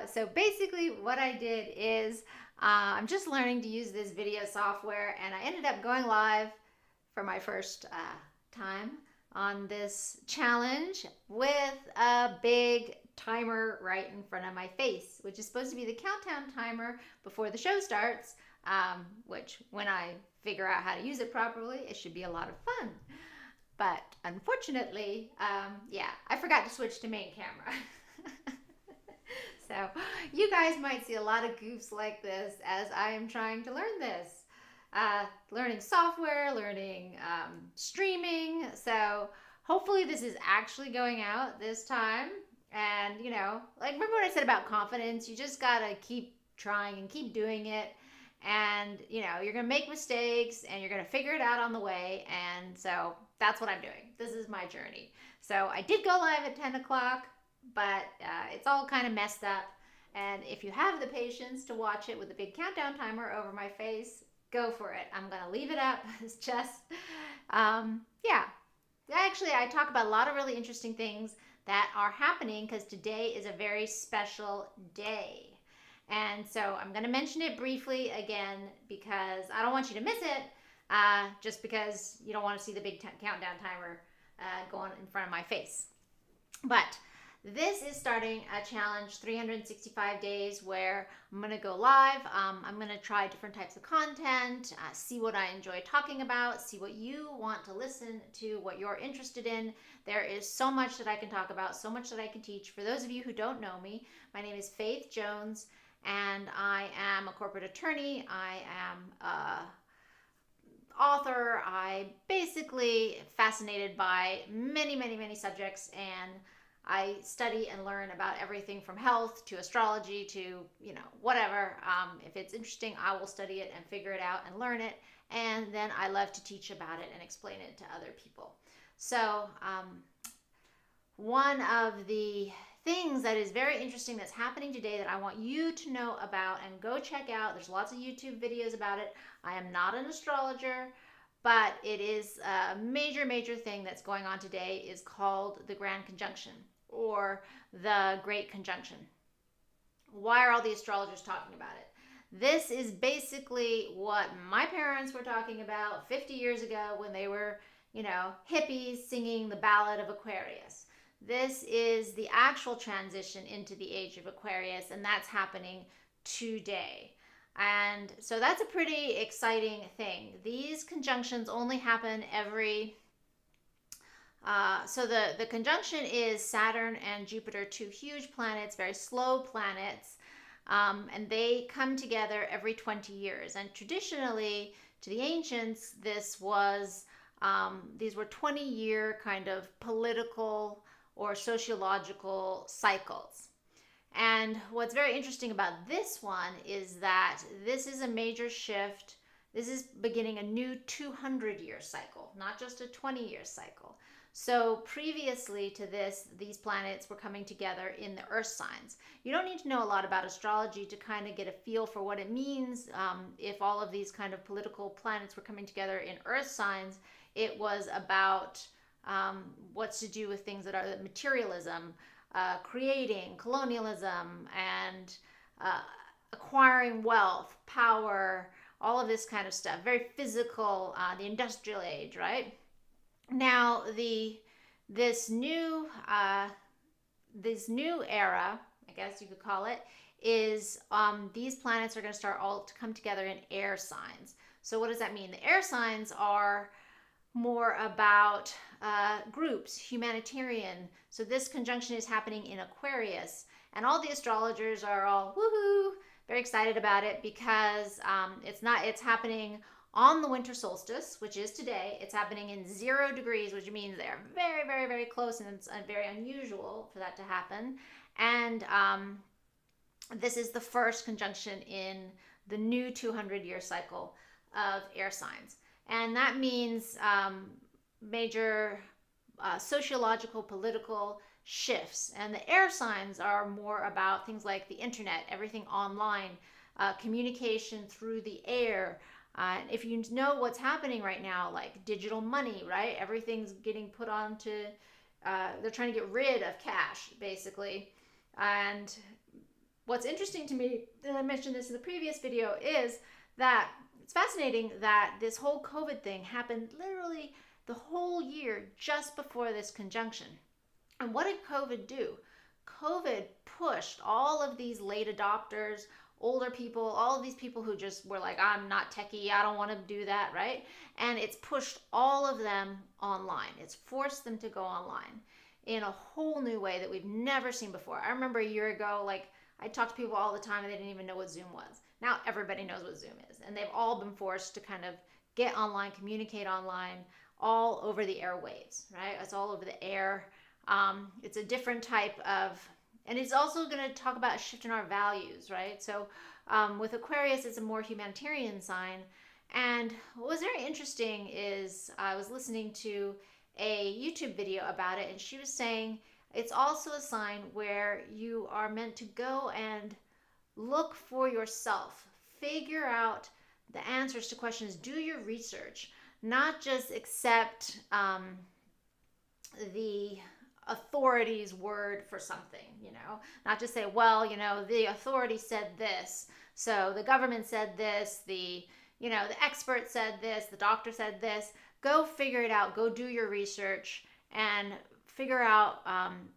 So basically, what I did is I'm just learning to use this video software, and I ended up going live for my first time on this challenge with a big timer right in front of my face, which is supposed to be the countdown timer before the show starts. Which, when I figure out how to use it properly, it should be a lot of fun. But unfortunately, yeah, I forgot to switch to main camera. So you guys might see a lot of goofs like this as I am trying to learn this. Learning software, learning streaming. So hopefully this is actually going out this time. And, like, remember what I said about confidence? You just got to keep trying and keep doing it. And, you're going to make mistakes and you're going to figure it out on the way. And so that's what I'm doing. This is my journey. So I did go live at 10 o'clock, but it's all kind of messed up. And if you have the patience to watch it with a big countdown timer over my face, go for it. I'm going to leave it up. It's just, yeah. Actually, I talk about a lot of really interesting things that are happening because today is a very special day. And so I'm going to mention it briefly again because I don't want you to miss it just because you don't want to see the big countdown timer going in front of my face. But this is starting a challenge, 365 days, where I'm going to go live. I'm going to try different types of content, see what I enjoy talking about, see what you want to listen to, what you're interested in. There is so much that I can talk about, so much that I can teach. For those of you who don't know me, my name is Faith Jones, and I am a corporate attorney. I am author. I basically fascinated by many, many, many subjects, and I study and learn about everything from health to astrology to, whatever. If it's interesting, I will study it and figure it out and learn it. And then I love to teach about it and explain it to other people. So one of the things that is very interesting that's happening today that I want you to know about and go check out. There's lots of YouTube videos about it. I am not an astrologer, but it is a major, major thing that's going on today is called the Grand Conjunction or the Great Conjunction. Why are all the astrologers talking about it? This is basically what my parents were talking about 50 years ago when they were, hippies singing the Ballad of Aquarius. This is the actual transition into the age of Aquarius, and that's happening today. And so that's a pretty exciting thing. These conjunctions only happen every so the conjunction is Saturn and Jupiter, two huge planets, very slow planets, and they come together every 20 years. And traditionally, to the ancients, these were 20-year kind of political or sociological cycles. And what's very interesting about this one is that this is a major shift. This is beginning a new 200-year cycle, not just a 20-year cycle. So previously to this, these planets were coming together in the earth signs. You don't need to know a lot about astrology to kind of get a feel for what it means. If all of these kind of political planets were coming together in earth signs, it was about what's to do with things that are materialism, creating, colonialism, and acquiring wealth, power, all of this kind of stuff. Very physical, the industrial age, right? Now, this new era, I guess you could call it, is these planets are going to start all to come together in air signs. So what does that mean? The air signs are more about groups, humanitarian. So this conjunction is happening in Aquarius, and all the astrologers are all woohoo, very excited about it because it's happening on the winter solstice, which is today. It's happening in 0 degrees, which means they're very, very, very close, and it's very unusual for that to happen. And this is the first conjunction in the new 200-year cycle of air signs. And that means major sociological, political shifts. And the air signs are more about things like the internet, everything online, communication through the air. If you know what's happening right now, like digital money, right? Everything's getting put onto, they're trying to get rid of cash, basically. And what's interesting to me, and I mentioned this in the previous video, is that it's fascinating that this whole COVID thing happened literally the whole year just before this conjunction. And what did COVID do? COVID pushed all of these late adopters, older people, all of these people who just were like, I'm not techie, I don't want to do that, right? And it's pushed all of them online. It's forced them to go online in a whole new way that we've never seen before. I remember a year ago, like, I talked to people all the time and they didn't even know what Zoom was. Now everybody knows what Zoom is, and they've all been forced to kind of get online, communicate online, all over the airwaves, right? It's all over the air. It's a different type of, and it's also going to talk about a shift in our values, right? So with Aquarius, it's a more humanitarian sign. And what was very interesting is I was listening to a YouTube video about it, and she was saying it's also a sign where you are meant to go and look for yourself, figure out the answers to questions, do your research, not just accept the authority's word for something, not just say, well, the authority said this, so the government said this, the expert said this, the doctor said this. Go figure it out, go do your research and figure out,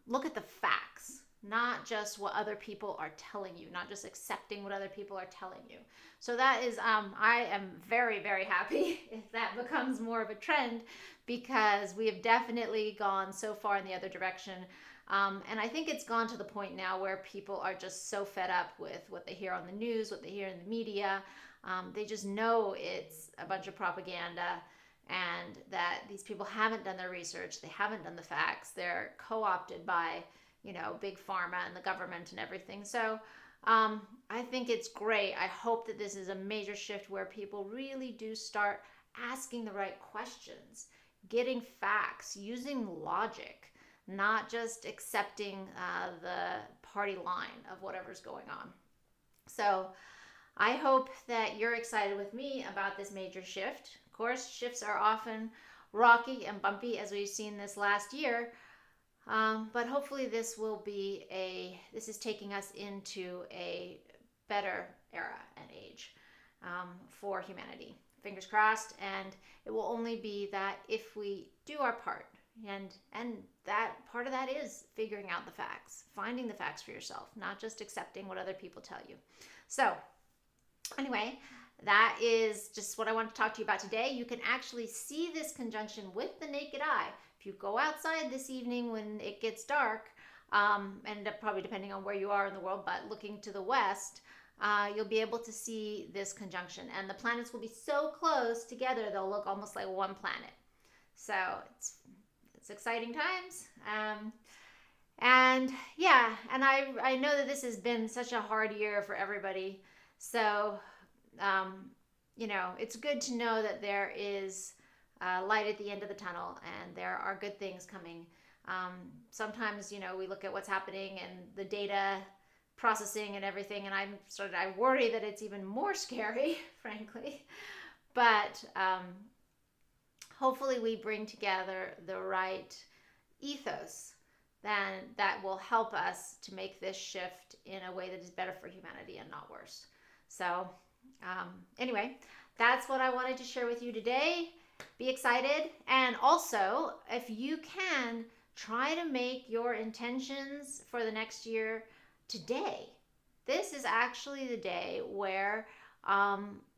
look at the facts, not just what other people are telling you, not just accepting what other people are telling you. So that is, I am very, very happy if that becomes more of a trend, because we have definitely gone so far in the other direction. And I think it's gone to the point now where people are just so fed up with what they hear on the news, what they hear in the media. They just know it's a bunch of propaganda, and that these people haven't done their research, they haven't done the facts, they're co-opted by, big pharma and the government and everything. So I think it's great. I hope that this is a major shift where people really do start asking the right questions, getting facts, using logic, not just accepting the party line of whatever's going on. So I hope that you're excited with me about this major shift. Of course, shifts are often rocky and bumpy, as we've seen this last year. But hopefully this is taking us into a better era and age for humanity. Fingers crossed. And it will only be that if we do our part. And that part of that is figuring out the facts, finding the facts for yourself, not just accepting what other people tell you. So anyway, that is just what I want to talk to you about today. You can actually see this conjunction with the naked eye. If you go outside this evening when it gets dark, and probably depending on where you are in the world, but looking to the west, you'll be able to see this conjunction. And the planets will be so close together, they'll look almost like one planet. So it's exciting times. And yeah, and I know that this has been such a hard year for everybody. So, it's good to know that there is light at the end of the tunnel and there are good things coming. Sometimes, we look at what's happening and the data processing and everything, and I worry that it's even more scary, frankly. But hopefully we bring together the right ethos that will help us to make this shift in a way that is better for humanity and not worse. So anyway, that's what I wanted to share with you today. Be excited. And also, if you can, try to make your intentions for the next year today. This is actually the day where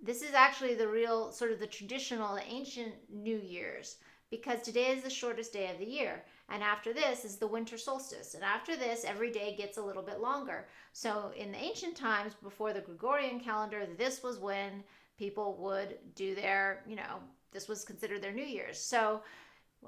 this is actually the real sort of the traditional, the ancient New Year's, because today is the shortest day of the year. And after this is the winter solstice. And after this, every day gets a little bit longer. So in the ancient times, before the Gregorian calendar, this was when people would do their, this was considered their New Year's. So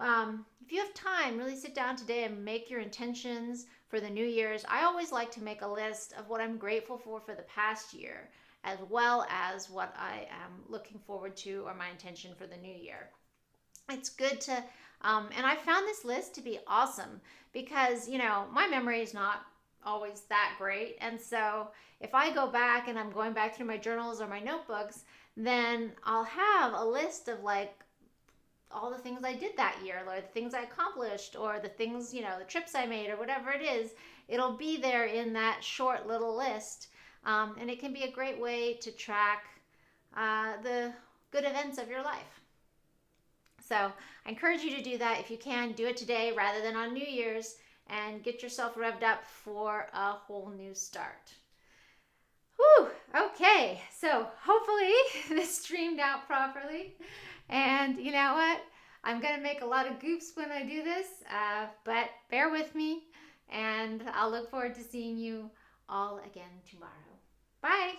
if you have time, really sit down today and make your intentions for the New Year's. I always like to make a list of what I'm grateful for the past year, as well as what I am looking forward to or my intention for the new year. It's good to, and I found this list to be awesome because, my memory is not always that great. And so if I go back and I'm going back through my journals or my notebooks, then I'll have a list of like all the things I did that year, or the things I accomplished, or the things, the trips I made, or whatever it is. it'll be there in that short little list. And it can be a great way to track the good events of your life. So I encourage you to do that. If you can, do it today rather than on New Year's, and get yourself revved up for a whole new start. Whew, okay, so hopefully this streamed out properly. And you know what? I'm going to make a lot of goofs when I do this, but bear with me, and I'll look forward to seeing you all again tomorrow. Bye!